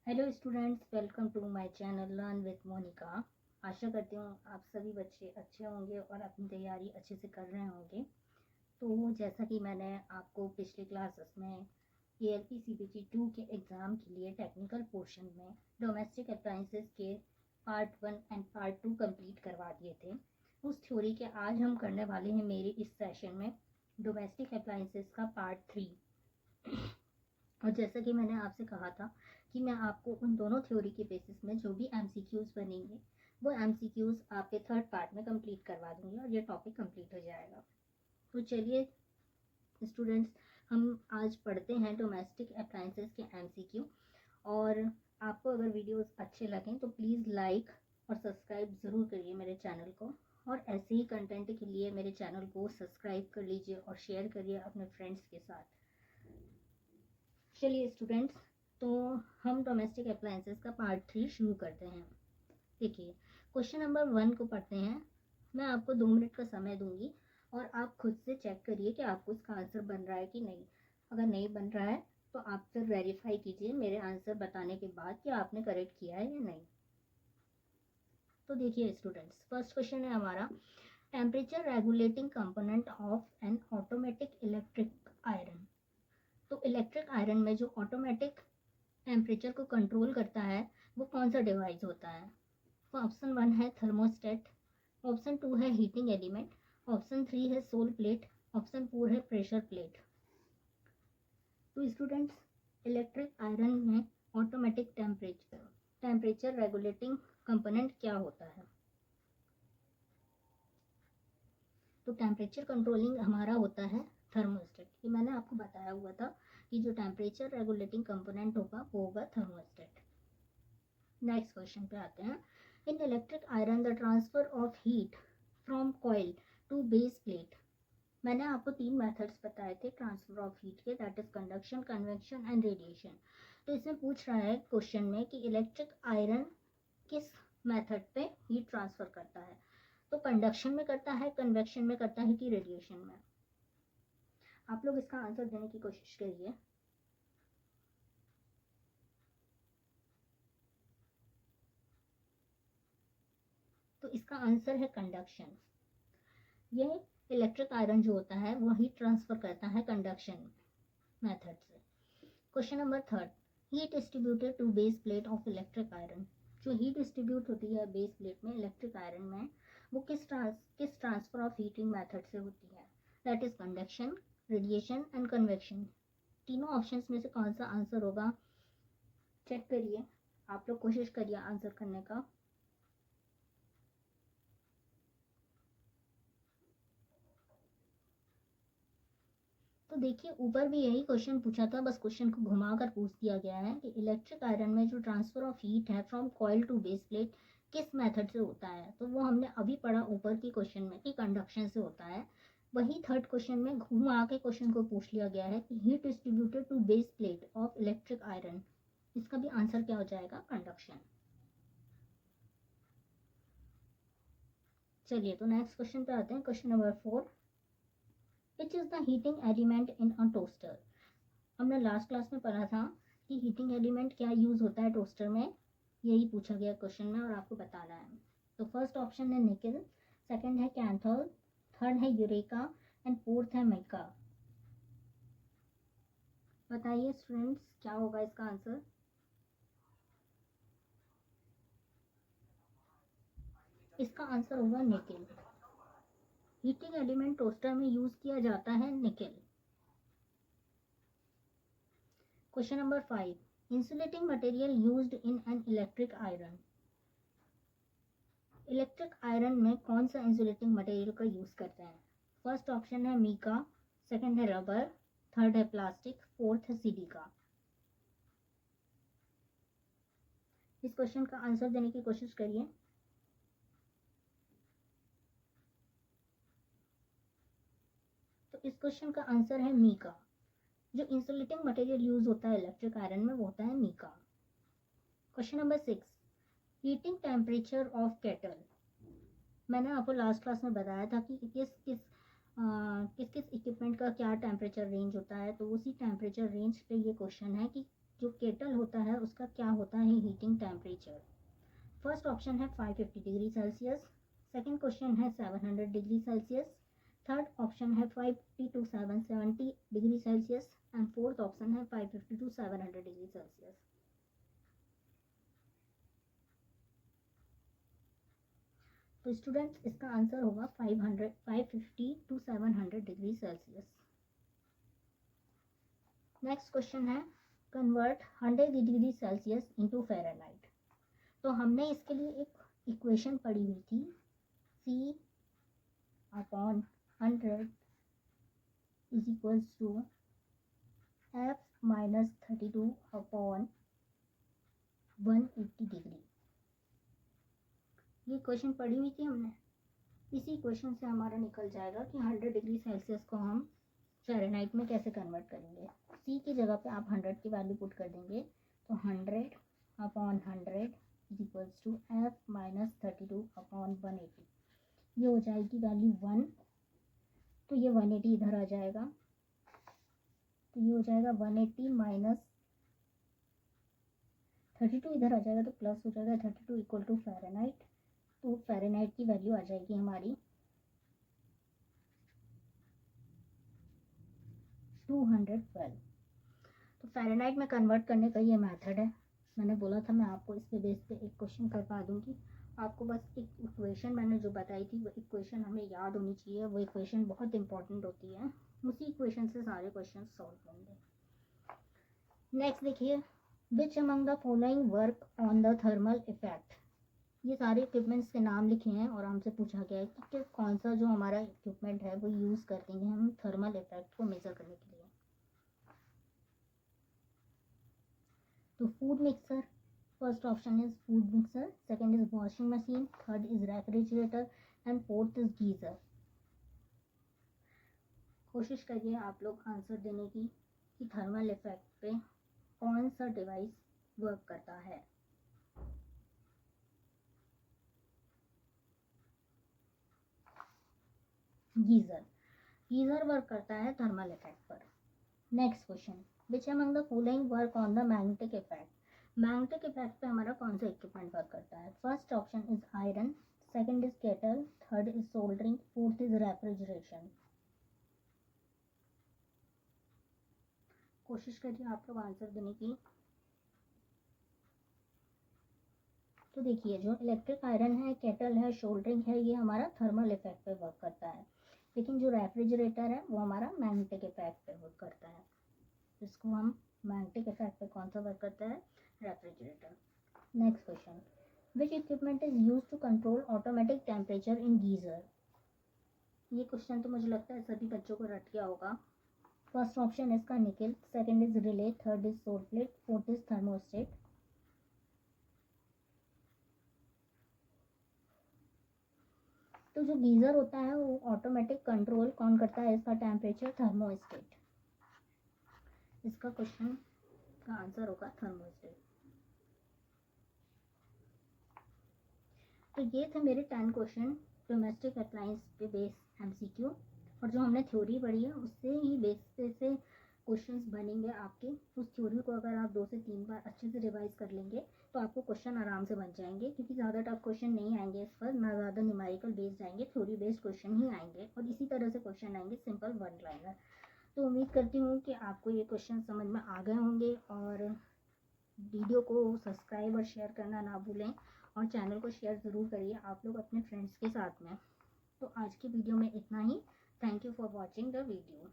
Hello students, welcome to my channel learn with Monika. आशा करती हूँ आप सभी बच्चे अच्छे होंगे और अपनी तैयारी अच्छे से कर रहे होंगे। तो जैसा कि मैंने आपको पिछले क्लासेस में ALP CPT 2 के एग्ज़ाम के लिए टेक्निकल पोर्शन में डोमेस्टिक अप्लायंसेस के पार्ट 1 एंड पार्ट 2 कंप्लीट करवा दिए थे, उस थ्योरी के आज हम करने वाले हैं मेरे इस सेशन में डोमेस्टिक अप्लायंसेस का पार्ट 3। और जैसा कि मैंने आपसे कहा था कि मैं आपको उन दोनों थ्योरी के बेसिस में जो भी MCQs बनेंगे वो MCQs आपके थर्ड पार्ट में कंप्लीट करवा दूंगी और ये टॉपिक कंप्लीट हो जाएगा। तो चलिए स्टूडेंट्स, हम आज पढ़ते हैं डोमेस्टिक अप्लायंसेस के MCQ। और आपको अगर वीडियोस अच्छे लगें तो प्लीज़ लाइक और सब्सक्राइब ज़रूर करिए मेरे चैनल को, और ऐसे ही कंटेंट के लिए मेरे चैनल को सब्सक्राइब कर लीजिए और शेयर करिए अपने फ्रेंड्स के साथ। चलिए स्टूडेंट्स, तो हम डोमेस्टिक अप्लायंसेस का पार्ट 3 शुरू करते हैं। देखिए, क्वेश्चन नंबर 1 को पढ़ते हैं। मैं आपको 2 मिनट का समय दूंगी और आप खुद से चेक करिए कि आपको इसका आंसर बन रहा है कि नहीं। अगर नहीं बन रहा है तो आप फिर वेरीफाई कीजिए मेरे आंसर बताने के बाद कि आपने करेक्ट किया है या नहीं। तो देखिए स्टूडेंट्स, फर्स्ट क्वेश्चन है हमारा, temperature regulating component of N automatic electric iron. तो इलेक्ट्रिक आयरन में जो ऑटोमेटिक टेम्परेचर को कंट्रोल करता है वो कौन सा डिवाइस होता है? तो ऑप्शन 1 है थर्मोस्टेट, ऑप्शन 2 है हीटिंग एलिमेंट, ऑप्शन 3 है सोल प्लेट, ऑप्शन 4 है प्रेशर प्लेट। तो स्टूडेंट्स, इलेक्ट्रिक आयरन में ऑटोमेटिक टेम्परेचर रेगुलेटिंग कंपोनेंट क्या होता है? तो टेम्परेचर कंट्रोलिंग हमारा होता है थर्मोस्टेट। ये मैंने आपको बताया हुआ था कि जो टेम्परेचर रेगुलेटिंग कंपोनेंट होगा वो होगा थर्मोस्टेट। नेक्स्ट क्वेश्चन पे आते हैं। In electric iron the transfer of heat from coil to base plate. मैंने आपको 3 मेथड्स बताए थे ट्रांसफर ऑफ हीट के, that is conduction, convection and radiation. तो इसमें पूछ रहा है क्वेश्चन में कि इलेक्ट्रिक आयरन किस मेथड पे हीट ट्रांसफर करता है। तो कंडक्शन में करता है, कन्वेक्शन में करता है कि रेडिएशन में? आप लोग इसका आंसर देने की कोशिश करिए। तो इसका आंसर है कंडक्शन। ये इलेक्ट्रिक आयरन जो होता है वो हीट ट्रांसफर करता है कंडक्शन मेथड से। Question number 3, heat distributed to base plate of electric iron. जो हीट डिस्ट्रीब्यूट होती है बेस प्लेट में इलेक्ट्रिक आयरन में, वो किस ट्रांसफर ऑफ हीटिंग मेथड से होती है? That is conduction, radiation and convection. तीनों ऑप्शंस में से कौन सा आंसर होगा? चेक करिए, आप लोग कोशिश करिए आंसर करने का। तो देखिए, ऊपर भी यही क्वेश्चन पूछा था, बस क्वेश्चन को घुमाकर पूछ दिया गया है कि इलेक्ट्रिक आयरन में जो ट्रांसफर ऑफ हीट है from coil to base plate किस मेथड से होता है। तो वो हमने अभी पढ़ा ऊपर की क्वेश्चन में कि कंडक्शन से होता है। वही थर्ड क्वेश्चन में घुमा के क्वेश्चन को पूछ लिया गया है कि heat distributed to base plate of electric iron. इसका भी आंसर क्या हो जाएगा? कंडक्शन। चलिए, तो नेक्स्ट क्वेश्चन पे आते हैं। Question number 4, which is the heating element in a toaster. हमने लास्ट क्लास में पढ़ा था कि हीटिंग एलिमेंट क्या यूज होता है टोस्टर में, यही पूछा गया क्वेश्चन में और आपको बताना है। तो फर्स्ट ऑप्शन है निकल, सेकंड है कैंथल, थर्ड है यूरेका एंड फोर्थ है मिका। बताइए स्टूडेंट्स, क्या होगा इसका आंसर? इसका आंसर होगा निकल। हीटिंग एलिमेंट टोस्टर में यूज किया जाता है निकल। Question number 5, insulating material used in an electric iron. Electric iron में कौन सा इंसुलेटिंग मटेरियल का यूज करते हैं? फर्स्ट ऑप्शन है मीका, सेकंड है रबर, थर्ड है प्लास्टिक, फोर्थ है सिलिका। इस क्वेश्चन का आंसर देने की कोशिश करिए। तो इस क्वेश्चन का आंसर है मीका। जो इंसुलेटिंग मटेरियल यूज होता है इलेक्ट्रिक आयरन में वो होता है mica. Question number 6, heating temperature of kettle. मैंने आपको लास्ट क्लास में बताया था कि किस किस इक्विपमेंट का क्या टेम्परेचर रेंज होता है। तो उसी टेम्परेचर रेंज पे ये क्वेश्चन है कि जो केटल होता है उसका क्या होता है हीटिंग टेम्परेचर। फर्स्ट ऑप्शन है 550 डिग्री सेल्सियस, सेकंड क्वेश्चन है 700 डिग्री सेल्सियस, थर्ड ऑप्शन है 550 to 770 degree Celsius and fourth option है 550 टू 700 डिग्री सेल्सियस। तो स्टूडेंट्स इसका आंसर होगा 550 to 700 degree Celsius. Next question है convert 100 degree Celsius into Fahrenheit. तो हमने इसके लिए एक इक्वेशन पढ़ी हुई थी C upon 100 is equals to F minus 32 upon 180 degree. ये क्वेश्चन पढ़ी हुई थी हमने। इसी क्वेश्चन से हमारा निकल जाएगा कि 100 डिग्री सेल्सियस को हम फ़ारेनहाइट में कैसे कन्वर्ट करेंगे। C की जगह पे आप 100 की वैल्यू पुट कर देंगे तो 100 upon 100 is equals to F minus 32 upon 180। ये हो जाएगी वैल्यू 1, तो ये 180 इधर आ जाएगा, तो ये हो जाएगा 180 माइनस 32 इधर आ जाएगा तो प्लस हो जाएगा 32 इक्वल टू फ़ारेनहाइट। तो फ़ारेनहाइट की वैल्यू आ जाएगी हमारी 212। तो फ़ारेनहाइट में कन्वर्ट करने का ये मेथड है। मैंने बोला था मैं आपको इस पे बेस पे एक क्वेश्चन करवा दूंगी। आपको बस एक इक्वेशन मैंने जो बताई थी वो इक्वेशन हमें याद होनी चाहिए। वो इक्वेशन बहुत इंपॉर्टेंट होती है, उसी इक्वेशन से सारे क्वेश्चन सॉल्व होंगे। नेक्स्ट देखिए, which among the following work on the thermal effect. ये सारे इक्विपमेंट्स के नाम लिखे हैं और हमसे पूछा गया है कि कौन सा जो हमारा इक्विपमेंट है वो यूज़ करते हैं हम थर्मल इफेक्ट को मेज़र करने के लिए। तो food mixer, first option is food mixer, second is washing machine, third is refrigerator and fourth is geyser. कोशिश करिए आप लोग आंसर देने की कि थर्मल इफेक्ट पे कौन सा डिवाइस वर्क करता है। गीज़र, गीज़र वर्क करता है थर्मल इफेक्ट पर। Next question, which among the following work on the magnetic effect. Magnetic effect पे हमारा कौन सा इक्विपमेंट वर्क करता है। First option is iron, second is kettle, third is soldering, fourth is refrigeration. कोशिश करिए आप लोग आंसर देने की। तो देखिए जो इलेक्ट्रिक आयरन है, केटल है, सोल्डरिंग है, ये हमारा थर्मल इफेक्ट पे वर्क करता है, लेकिन जो रेफ्रिजरेटर है वो हमारा मैग्नेटिक इफेक्ट पे वर्क करता है। इसको हम मैग्नेटिक इफेक्ट पे कौन सा वर्क करता है, refrigerator. Next question, which equipment is use to control automatic temperature in geyser. ये क्वेश्चन तो मुझे लगता है सभी बच्चों को रट गया होगा। फर्स्ट ऑप्शन इसका निकल, second is relay, third is soul plate, fourth is thermostat. तो जो गीज़र होता है वो ऑटोमेटिक कंट्रोल कौन करता है इसका टेम्परेचर, थर्मोस्टेट। इसका क्वेश्चन का आंसर होगा थर्मोस्टेट। तो ये थे मेरे 10 क्वेश्चन डोमेस्टिक अप्लायंस पे बेस MCQ, और जो हमने थ्योरी पढ़ी है उससे ही बेस से क्वेश्चंस बनेंगे आपके। उस थ्योरी को अगर आप 2 से 3 बार अच्छे से रिवाइज कर लेंगे तो आपको क्वेश्चन आराम से बन जाएंगे, क्योंकि ज़्यादा टफ क्वेश्चन नहीं आएंगे इस पर, ना ज़्यादा न्यूमेरिकल बेस्ड आएंगे, थ्योरी बेस्ड क्वेश्चन ही आएंगे और इसी तरह से क्वेश्चन आएंगे सिंपल वन लाइनर। तो उम्मीद करती हूँ कि आपको ये क्वेश्चन समझ में आ गए होंगे, और वीडियो को सब्सक्राइब और शेयर करना ना भूलें, और चैनल को शेयर ज़रूर करिए आप लोग अपने फ्रेंड्स के साथ में। तो आज की वीडियो में इतना ही। Thank you for watching the video.